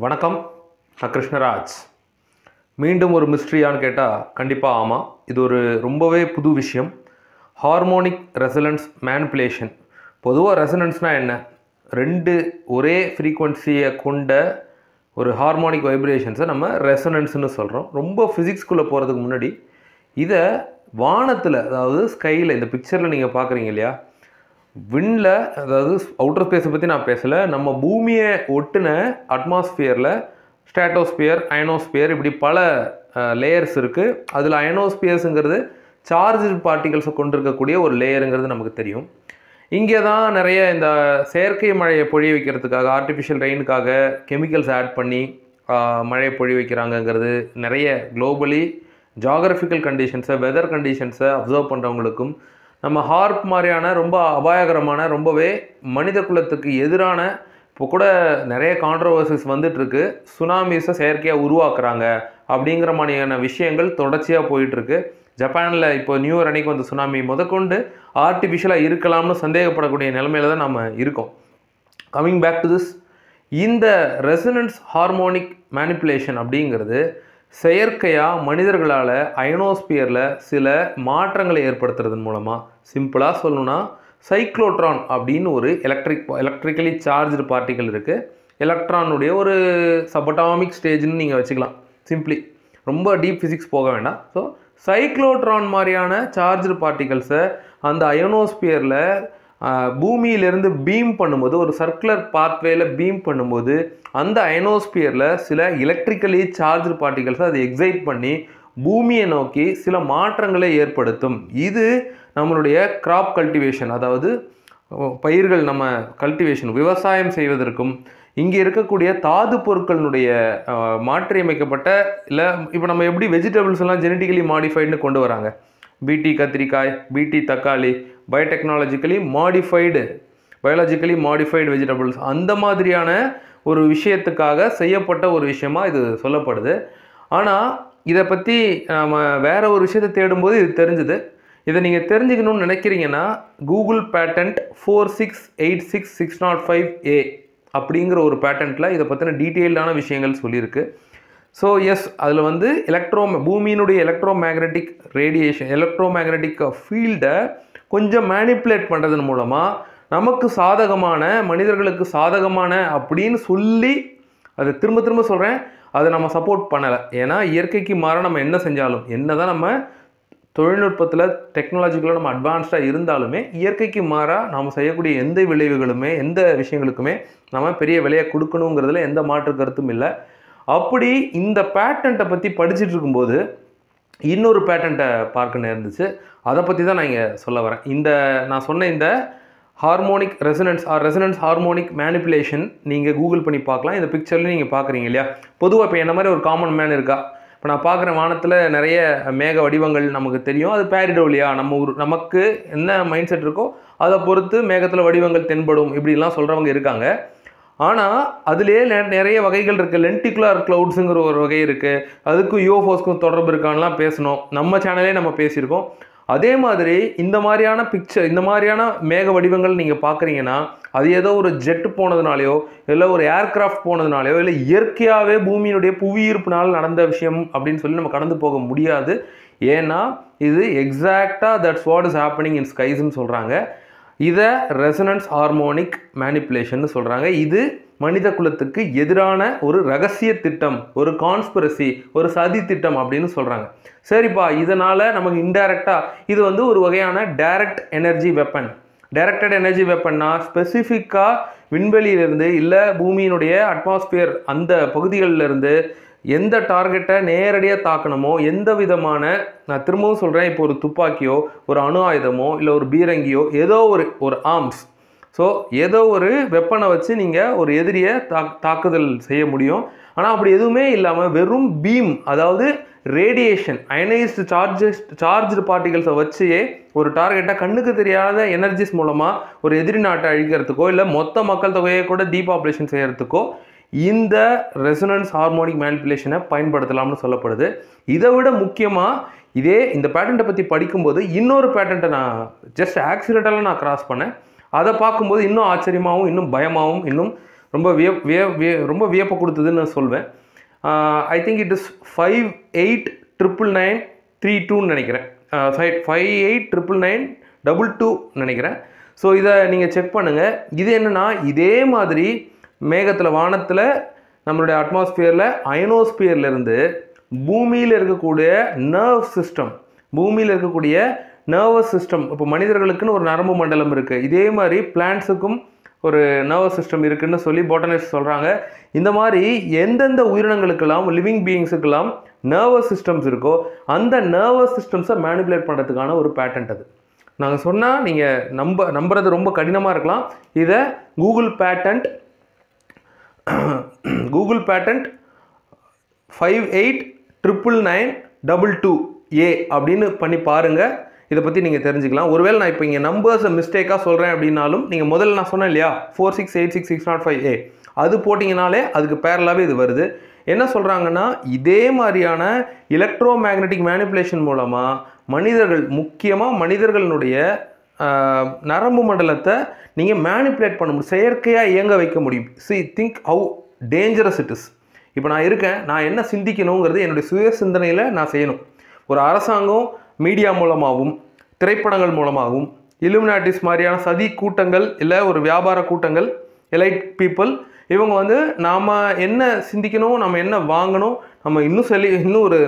வணக்கம், நான் கிருஷ்ணராஜ். மீண்டும் ஒரு மிஸ்ட்ரியான்னு கேட்டால் கண்டிப்பாக ஆமாம். இது ஒரு ரொம்பவே புது விஷயம். Harmonic resonance manipulation. பொதுவாக ரெசனன்ஸ்னால் என்ன? ரெண்டு ஒரே ஃப்ரீக்குவன்சியை கொண்ட ஒரு ஹார்மோனிக் வைப்ரேஷன்ஸை நம்ம ரெசனன்ஸ்னு சொல்கிறோம். ரொம்ப ஃபிசிக்ஸ்குள்ளே போகிறதுக்கு முன்னாடி இதை வானத்தில், அதாவது ஸ்கையில், இந்த பிக்சரில் நீங்கள் பார்க்குறீங்க இல்லையா, விண்ணில், அதாவது அவுட்டர் ஸ்பேஸை பற்றி நான் பேசலை, நம்ம பூமியை ஒட்டின அட்மாஸ்பியரில் ஸ்ட்ராட்டோஸ்பியர், அயனோஸ்பியர், இப்படி பல லேயர்ஸ் இருக்குது. அதில் அயனோஸ்பியர்ஸுங்கிறது சார்ஜ் பார்ட்டிகல்ஸை கொண்டிருக்கக்கூடிய ஒரு லேயருங்கிறது நமக்கு தெரியும். இங்கே தான் நிறைய இந்த செயற்கை மழையை பொழிய வைக்கிறதுக்காக, ஆர்டிஃபிஷியல் ரெயினுக்காக கெமிக்கல்ஸ் ஆட் பண்ணி மழையை பொழிய வைக்கிறாங்கங்கிறது நிறைய குளோபலி ஜாகிரபிக்கல் கண்டிஷன்ஸை, வெதர் கண்டிஷன்ஸை அப்சர்வ் பண்ணுறவங்களுக்கும், நம்ம ஹார்ப் மாதிரியான ரொம்ப அபாயகரமான, ரொம்பவே மனித குலத்துக்கு எதிரான, இப்போ கூட நிறைய கான்ட்ரவர்சிஸ் வந்துட்டுருக்கு, சுனாமிஸை செயற்கையாக உருவாக்குறாங்க அப்படிங்கிற மாதிரியான விஷயங்கள் தொடர்ச்சியாக போயிட்டுருக்கு. ஜப்பானில் இப்போ நியூ இயர் அன்னைக்கு வந்த சுனாமி முதற்கொண்டு ஆர்டிஃபிஷியலாக இருக்கலாம்னு சந்தேகப்படக்கூடிய நிலைமையில தான் நம்ம இருக்கோம். கம்மிங் பேக் டு திஸ், இந்த ரெசனன்ஸ் ஹார்மோனிக் மேனிப்புலேஷன் அப்படிங்கிறது செயற்கையாக மனிதர்களால் அயனோஸ்பியரில் சில மாற்றங்களை ஏற்படுத்துறதன் மூலமாக, சிம்பிளாக சொல்லணும்னா சைக்ளோட்ரான் அப்படின்னு ஒரு எலக்ட்ரிக்கலி சார்ஜ்டு பார்ட்டிகள் இருக்குது. எலக்ட்ரானுடைய ஒரு சபட்டாமிக் ஸ்டேஜ்னு நீங்கள் வச்சுக்கலாம் சிம்பிளி, ரொம்ப டீப் ஃபிசிக்ஸ் போக வேண்டாம். ஸோ சைக்ளோட்ரான் மாதிரியான சார்ஜ்டு பார்ட்டிகல்ஸை அந்த அயனோஸ்பியரில் பூமியிலிருந்து பீம் பண்ணும்போது, ஒரு சர்க்குலர் பாத்வேல பீம் பண்ணும்போது, அந்த அயனோஸ்பியரில் சில எலக்ட்ரிக்கலி சார்ஜ்டு பார்ட்டிகல்ஸை அதை எக்ஸைட் பண்ணி பூமியை நோக்கி சில மாற்றங்களை ஏற்படுத்தும். இது நம்மளுடைய கிராப் கல்டிவேஷன், அதாவது பயிர்கள் நம்ம கல்டிவேஷன், விவசாயம் செய்வதற்கும், இங்கே இருக்கக்கூடிய தாது பொருட்களினுடைய மாற்றியமைக்கப்பட்ட, இல்லை இப்போ நம்ம எப்படி வெஜிடபிள்ஸ் எல்லாம் ஜெனட்டிக்கலி மாடிஃபைடுன்னு கொண்டு வராங்க, பிடி கத்திரிக்காய், பிடி தக்காளி, பயோடெக்னாலஜிக்கலி மாடிஃபைடு, பயாலஜிக்கலி மாடிஃபைடு வெஜிடபிள்ஸ், அந்த மாதிரியான ஒரு விஷயத்துக்காக செய்யப்பட்ட ஒரு விஷயமாக இது சொல்லப்படுது. ஆனால் இதை பற்றி நம்ம வேறு ஒரு விஷயத்தை தேடும்போது இது தெரிஞ்சுது. இதை நீங்கள் தெரிஞ்சுக்கணும்னு நினைக்கிறீங்கன்னா கூகுள் பேட்டன்ட் 4686605A அப்படிங்கிற ஒரு பேட்டன்ட்டில் இதை பற்றின டீட்டெயில்டான விஷயங்கள் சொல்லியிருக்கு. ஸோ எஸ், அதில் வந்து பூமியினுடைய electro magnetic radiation, electro magnetic ஃபீல்டை கொஞ்சம் மேனிப்புலேட் பண்ணுறதன் மூலமாக நமக்கு சாதகமான, மனிதர்களுக்கு சாதகமான அப்படின்னு சொல்லி, அதை திரும்ப திரும்ப சொல்கிறேன், அதை நம்ம சப்போர்ட் பண்ணலை. ஏன்னா இயற்கைக்கு மாறாக நம்ம என்ன செஞ்சாலும், என்ன தான் நம்ம தொழில்நுட்பத்தில் டெக்னாலஜிக்கலாக நம்ம அட்வான்ஸ்டாக இருந்தாலுமே, இயற்கைக்கு மாறாக நாம் செய்யக்கூடிய எந்த விளைவுகளுமே, எந்த விஷயங்களுக்குமே நம்ம பெரிய விலையை கொடுக்கணுங்கிறதுல எந்த மாற்று கருத்தும் இல்லை. அப்படி இந்த பேட்டன்ட்டை பற்றி படிச்சுட்டு இருக்கும்போது இன்னொரு பேட்டன்ட்டை பார்க்க நேர்ந்துச்சு. அதை பற்றி தான் நான் இங்கே சொல்ல வரேன். நான் சொன்ன இந்த ஹார்மோனிக் ரெசனன்ஸ் ஹார்மோனிக் மேனிப்புலேஷன் நீங்கள் கூகுள் பண்ணி பார்க்கலாம். இந்த பிக்சர்லையும் நீங்கள் பார்க்குறீங்க இல்லையா. பொதுவாக இப்போ என்ன மாதிரி ஒரு காமன் மேன் இருக்கா, இப்போ நான் பார்க்குற வானத்தில் நிறைய மேக வடிவங்கள் நமக்கு தெரியும். அது பேரிடோலியா, நமக்கு என்ன மைண்ட் செட் இருக்கோ அதை பொறுத்து மேகத்தில் வடிவங்கள் தென்படும், இப்படிலாம் சொல்கிறவங்க இருக்காங்க. ஆனால் அதுலேயே நிறைய வகைகள் இருக்குது. லென்டிகுலர் க்ளவுட்ஸுங்கிற ஒரு வகை இருக்குது. அதுக்கும் யூஎஃப்ஓஸ்க்கும் தொடர்பு இருக்கான்லாம் பேசணும், நம்ம சேனலே நம்ம பேசியிருக்கோம். அதே மாதிரி இந்த மாதிரியான பிக்சர், இந்த மாதிரியான மேக வடிவங்கள் நீங்கள் பார்க்குறீங்கன்னா அது ஏதோ ஒரு ஜெட்டு போனதுனாலையோ, இல்லை ஒரு ஏர்கிராஃப்ட் போனதுனாலையோ, இல்லை இயற்கையாகவே பூமியினுடைய புவியீர்ப்பினால் நடந்த விஷயம் அப்படின்னு சொல்லி நம்ம கடந்து போக முடியாது. ஏன்னா இது எக்ஸாக்டாக that's what is happening in ஸ்கைஸ்ன்னு சொல்கிறாங்க. இதை ரெசனன்ஸ் ஹார்மோனிக் மேனிப்புலேஷன் சொல்கிறாங்க. இது மனித குலத்துக்கு எதிரான ஒரு ரகசிய திட்டம், ஒரு கான்ஸ்பிரசி, ஒரு சதி திட்டம் அப்படின்னு சொல்கிறாங்க. சரிப்பா, இதனால் நமக்கு இன்டைரக்டாக இது வந்து ஒரு வகையான direct energy weapon. Directed energy வெப்பன்னா ஸ்பெசிஃபிக்காக விண்வெளியிலிருந்து, இல்லை பூமியினுடைய அட்மாஸ்பியர் அந்த பகுதிகளிலிருந்து எந்த டார்கெட்டை நேரடியாக தாக்கணுமோ, எந்த விதமான, நான் திரும்பவும் சொல்கிறேன், இப்போ ஒரு துப்பாக்கியோ, ஒரு அணு ஆயுதமோ, இல்லை ஒரு பீரங்கியோ, ஏதோ ஒரு ஆர்ம்ஸ், ஸோ ஏதோ ஒரு வெப்பனை வச்சு நீங்கள் ஒரு எதிரியை தாக்குதல் செய்ய முடியும். ஆனால் அப்படி எதுவுமே இல்லாமல் வெறும் பீம், அதாவது ரேடியேஷன், அயனைஸ்டு சார்ஜ்டு பார்ட்டிகல்ஸை வச்சே ஒரு டார்கெட்டை கண்ணுக்கு தெரியாத எனர்ஜிஸ் மூலமாக ஒரு எதிரி நாட்டை அழிக்கிறதுக்கோ, இல்லை மொத்த மக்கள் தொகையை கூட டீபாப்புலேஷன் செய்கிறதுக்கோ இந்த ரெசனன்ஸ் ஹார்மோனிக் மேனிப்புலேஷனை பயன்படுத்தலாம்னு சொல்லப்படுது. இதை விட முக்கியமாக இந்த பேட்டன்ட்டை பற்றி படிக்கும்போது இன்னொரு பேட்டன்ட்டை நான் ஜஸ்ட் ஆக்சிடென்டலாக கிராஸ் பண்ணேன். அதை பார்க்கும்போது இன்னும் ஆச்சரியமாகவும், இன்னும் பயமாகவும், இன்னும் ரொம்ப வியப்பை கொடுத்ததுன்னு நான் சொல்வேன். ஐ திங்க் இட் இஸ் 589992 நினைக்கிறேன். 589992 நினைக்கிறேன். ஸோ இதை நீங்கள் செக் பண்ணுங்கள். இது என்னென்னா, இதே மாதிரி மேகத்தில் வானத்தில் நம்மளுடைய அட்மாஸ்பியரில் அயனோஸ்பியர்லேருந்து பூமியில் இருக்கக்கூடிய நர்வஸ் சிஸ்டம் இப்போ மனிதர்களுக்குன்னு ஒரு நரம்பு மண்டலம் இருக்குது. இதே மாதிரி பிளான்ட்ஸுக்கும் ஒரு நர்வஸ் சிஸ்டம் இருக்குதுன்னு சொல்லி பாட்டனிஸ்ட் சொல்கிறாங்க. இந்த மாதிரி எந்தெந்த உயிரினங்களுக்கெல்லாம் லிவிங் பீயிங்ஸுக்கெல்லாம் நர்வஸ் சிஸ்டம்ஸ் இருக்கோ அந்த நர்வஸ் சிஸ்டம்ஸை மேனிப்புலேட் பண்ணுறதுக்கான ஒரு பேட்டன்ட் அது. நாங்கள் சொன்னால் நீங்கள் நம்புறது ரொம்ப கடினமாக இருக்கலாம். இதை கூகுள் பேட்டன்ட் 589992A அப்படின்னு பண்ணி பாருங்கள். இதை பற்றி நீங்கள் தெரிஞ்சுக்கலாம். ஒருவேளை நான் இப்போ இங்கே நம்பர்ஸை மிஸ்டேக்காக சொல்கிறேன் அப்படின்னாலும் நீங்கள் முதல்ல நான் சொன்னேன் இல்லையா 4686605A அது போட்டிங்கனாலே அதுக்கு பேரலாகவே இது வருது. என்ன சொல்கிறாங்கன்னா, இதே மாதிரியான எலக்ட்ரோ மேக்னெட்டிக் மேனிப்புலேஷன் மூலமாக முக்கியமாக மனிதர்களுடைய நரம்பு மண்டலத்தை நீங்கள் மேனிப்புலேட் பண்ண முடியும், செயற்கையாக இயங்க வைக்க முடியும். Think how dangerous it is. இப்போ நான் இருக்கேன், நான் என்ன சிந்திக்கணுங்கிறது என்னுடைய சுய சிந்தனையில் நான் செய்யணும். ஒரு அரசாங்கம் மீடியா மூலமாகவும் திரைப்படங்கள் மூலமாகவும் இலுமினாட்டிஸ் மாதிரியான சதி கூட்டங்கள் இல்லை ஒரு வியாபார கூட்டங்கள் எலைட் பீப்புள் இவங்க நாம் என்ன சிந்திக்கணும், நம்ம என்ன வாங்கணும், நம்ம இன்னும்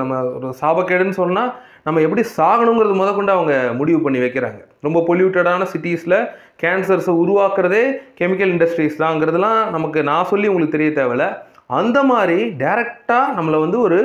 நம்ம ஒரு சாபக்கேடுன்னு சொன்னால் நம்ம எப்படி சாகணுங்கிறது முதற்கொண்டு அவங்க முடிவு பண்ணி வைக்கிறாங்க. ரொம்ப பொல்யூட்டடான சிட்டிஸில் கேன்சர்ஸை உருவாக்குறதே கெமிக்கல் இண்டஸ்ட்ரீஸ் தாங்கிறதுலாம் நான் சொல்லி உங்களுக்கு தெரிய தேவையில்ல. அந்த மாதிரி டைரெக்டாக நம்மளை ஒரு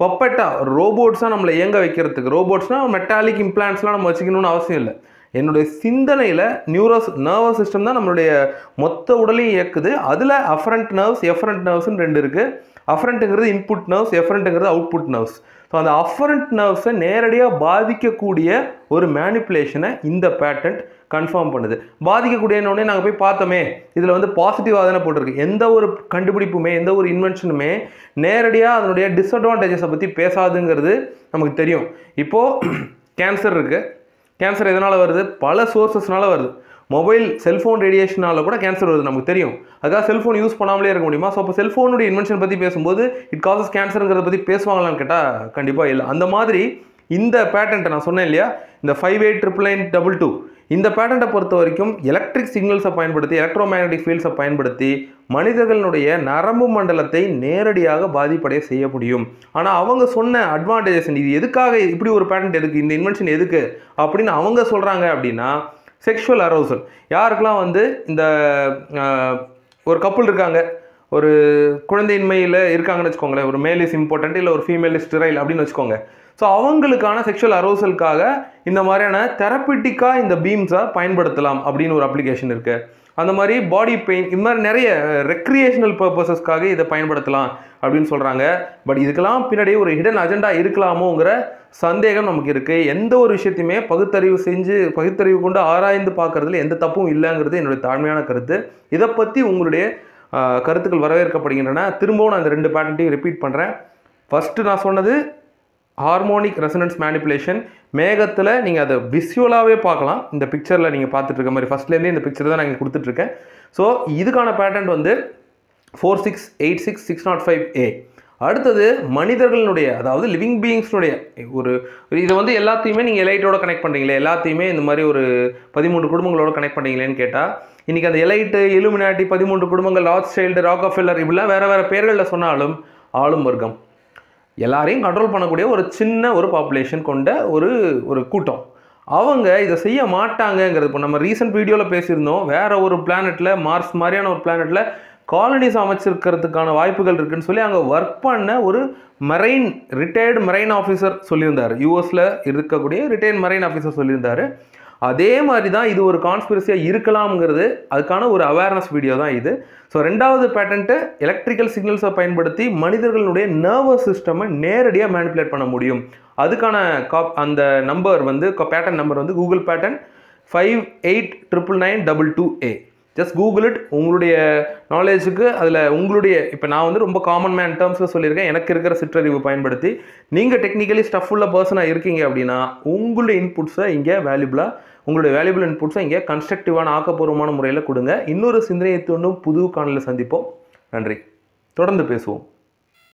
பப்பெட்டாக ரோபோட்ஸாக நம்மளை இயங்க வைக்கிறதுக்கு, ரோபோட்ஸ்னால் மெட்டாலிக் இம்ப்ளான்ட்ஸ்லாம் நம்ம வச்சுக்கணும்னு அவசியம் இல்லை. என்னுடைய சிந்தனையில் நர்வஸ் சிஸ்டம் தான் நம்மளுடைய மொத்த உடலையும் இயக்குது. அதில் அஃபரண்ட் நர்வ்ஸ் எஃபரண்ட் நர்வ்ஸ்னு 2 இருக்குது. அஃபரண்ட்டுங்கிறது இன்புட் நர்வ்ஸ், எஃபரண்ட்டுங்கிறது அவுட்புட் நர்வ்ஸ். ஸோ அந்த அஃபரண்ட் நர்வ்ஸை நேரடியாக பாதிக்கக்கூடிய ஒரு மேனிப்புலேஷனை இந்த பேட்டன்ட் கன்ஃபார்ம் பண்ணுது. பாதிக்கக்கூடியனோடனே நாங்கள் போய் பார்த்தோமே, இதில் பாசிட்டிவாக தானே போட்டிருக்கு. எந்த ஒரு கண்டுபிடிப்புமே எந்த ஒரு இன்வென்ஷனுமே நேரடியாக அதனுடைய டிஸ்அட்வான்டேஜஸை பற்றி பேசாதுங்கிறது நமக்கு தெரியும். இப்போது கேன்சர் இருக்குது. கேன்சர் எதனால் வருது? பல சோர்ஸஸ்னால வருது. மொபைல் செல்ஃபோன் ரேடியேஷனால் கூட கேன்சர் வருது நமக்கு தெரியும். அதுக்காக செல்ஃபோன் யூஸ் பண்ணாமலே இருக்க முடியுமா? ஸோ அப்போ செல்ஃபோனுடைய இன்வென்ஷன் பற்றி பேசும்போது இட் காசஸ் கேன்சருங்கிறத பற்றி பேசுவாங்களான்னு கேட்டால் கண்டிப்பாக இல்லை. அந்த மாதிரி இந்த பேட்டன்ட்டை நான் சொன்னேன் இல்லையா, இந்த 589992 இந்த பேட்டன்ட்டை பொறுத்த வரைக்கும் எலக்ட்ரிக் சிக்னல்ஸை பயன்படுத்தி எலக்ட்ரோ மேக்னெட்டிக் ஃபீல்ட்ஸை பயன்படுத்தி மனிதர்களுடைய நரம்பு மண்டலத்தை நேரடியாக பாதிப்படைய செய்ய முடியும். ஆனால் அவங்க சொன்ன அட்வான்டேஜஸ், இது எதுக்காக இப்படி ஒரு பேட்டன்ட் எதுக்கு, இந்த இன்வென்ஷன் எதுக்கு அப்படின்னு அவங்க சொல்கிறாங்க அப்படின்னா, செக்ஷுவல் அரோசல். யாருக்கெல்லாம் இந்த ஒரு கப்புள் இருக்காங்க, ஒரு குழந்தையின்மையில் இருக்காங்கன்னு வச்சுக்கோங்களேன், ஒரு மேல் இஸ் இம்பார்ட்டன்ட் இல்லை ஒரு ஃபீமேல் இஸ் ஸ்டெரைல் அப்படின்னு வச்சுக்கோங்க. ஸோ அவங்களுக்கான செக்ஷுவல் அரோசலுக்காக இந்த மாதிரியான தெரப்பிட்டிக்காக இந்த பீம்ஸை பயன்படுத்தலாம் அப்படின்னு ஒரு அப்ளிகேஷன் இருக்குது. அந்த மாதிரி பாடி பெயின், இது மாதிரி நிறைய ரெக்ரியேஷனல் பர்பஸஸ்க்காக இதை பயன்படுத்தலாம் அப்படின்னு சொல்கிறாங்க. பட் இதுக்கெல்லாம் பின்னாடி ஒரு ஹிடன் அஜெண்டா இருக்கலாமோங்கிற சந்தேகம் நமக்கு இருக்குது. எந்த ஒரு விஷயத்தையுமே பகுத்தறிவு கொண்டு ஆராய்ந்து பார்க்குறதுல எந்த தப்பும் இல்லைங்கிறது என்னுடைய தாழ்மையான கருத்து. இதை பற்றி உங்களுடைய கருத்துக்கள் வரவேற்கப்படுகின்றன. திரும்பவும் நான் இந்த 2 பேட்டன்ட்டையும் ரிப்பீட் பண்ணுறேன். ஃபஸ்ட்டு நான் சொன்னது ஹார்மோனிக் ரெசனன்ஸ் மேனிப்புலேஷன். மேகத்தில் நீங்கள் அதை விசுவலாகவே பார்க்கலாம். இந்த பிக்சரில் நீங்கள் பார்த்துட்டு இருக்க மாதிரி ஃபஸ்ட்லேருந்தே இந்த பிக்சர் தான் நான் இங்கே கொடுத்துட்ருக்கேன். ஸோ இதுக்கான பேட்டன்ட் 4686605A. அடுத்தது மனிதர்களுடைய, அதாவது லிவிங் பீயிங்ஸ்னுடைய இதை எல்லாத்தையுமே நீங்கள் எலைட்டோட கனெக்ட் பண்ணுறீங்களே, எல்லாத்தையுமே இந்த மாதிரி ஒரு 13 குடும்பங்களோட கனெக்ட் பண்ணுறீங்களேன்னு கேட்டால், இன்றைக்கி அந்த எலைட்டு, இலுமினாட்டி, 13 குடும்பங்கள், ராத்ஸ்சைல்டு, ராக்கஃபெல்லர் இப்படிலாம் வேறு வேறு பேர்களில் சொன்னாலும் ஆளும் வர்க்கம் எல்லாரையும் கண்ட்ரோல் பண்ணக்கூடிய ஒரு சின்ன ஒரு பாப்புலேஷன் கொண்ட ஒரு கூட்டம். அவங்க இதை செய்ய மாட்டாங்கங்கிறது. இப்போ நம்ம ரீசெண்ட் வீடியோவில் பேசியிருந்தோம், வேறு ஒரு பிளானெட்டில், மார்ஸ் மாதிரியான ஒரு பிளானெட்டில் காலனிஸ் அமைச்சிருக்கிறதுக்கான வாய்ப்புகள் இருக்குதுன்னு சொல்லி அங்கே ஒர்க் பண்ண ஒரு ரிட்டையர்டு மெரைன் ஆஃபீஸர் சொல்லியிருந்தார். யூஎஸில் இருக்கக்கூடிய ரிட்டையர்டு மெரைன் ஆஃபீஸர் சொல்லியிருந்தார். அதே மாதிரி தான் இது ஒரு கான்ஸ்பிரசியாக இருக்கலாம்ங்கிறது, அதுக்கான ஒரு அவேர்னஸ் வீடியோ தான் இது. ஸோ 2வது பேட்டன்ட்டு எலக்ட்ரிக்கல் சிக்னல்ஸை பயன்படுத்தி மனிதர்களுடைய நர்வஸ் சிஸ்டமை நேரடியாக மேனிப்புலேட் பண்ண முடியும். அதுக்கான அந்த number patent number Google patent 589992A. Just Google it. உங்களுடைய நாலேஜுக்கு அதில் உங்களுடைய இப்போ நான் ரொம்ப காமன் மேன் டேர்ம்ஸில் சொல்லியிருக்கேன். எனக்கு இருக்கிற சிற்றறிவு பயன்படுத்தி நீங்கள் டெக்னிக்கலி ஸ்டஃப் உள்ள பர்சனாக இருக்கீங்க அப்படின்னா உங்களுடைய இன்புட்ஸை இங்கே வேல்யூபிளாக உங்களுடைய வேல்யூபிள் இன்புட்ஸை இங்கே கன்ஸ்ட்ரக்டிவான ஆக்கப்பூர்வமான முறையில் கொடுங்க. இன்னொரு சிந்தனையை தூண்டும் புது காணொளியில் சந்திப்போம். நன்றி. தொடர்ந்து பேசுவோம்.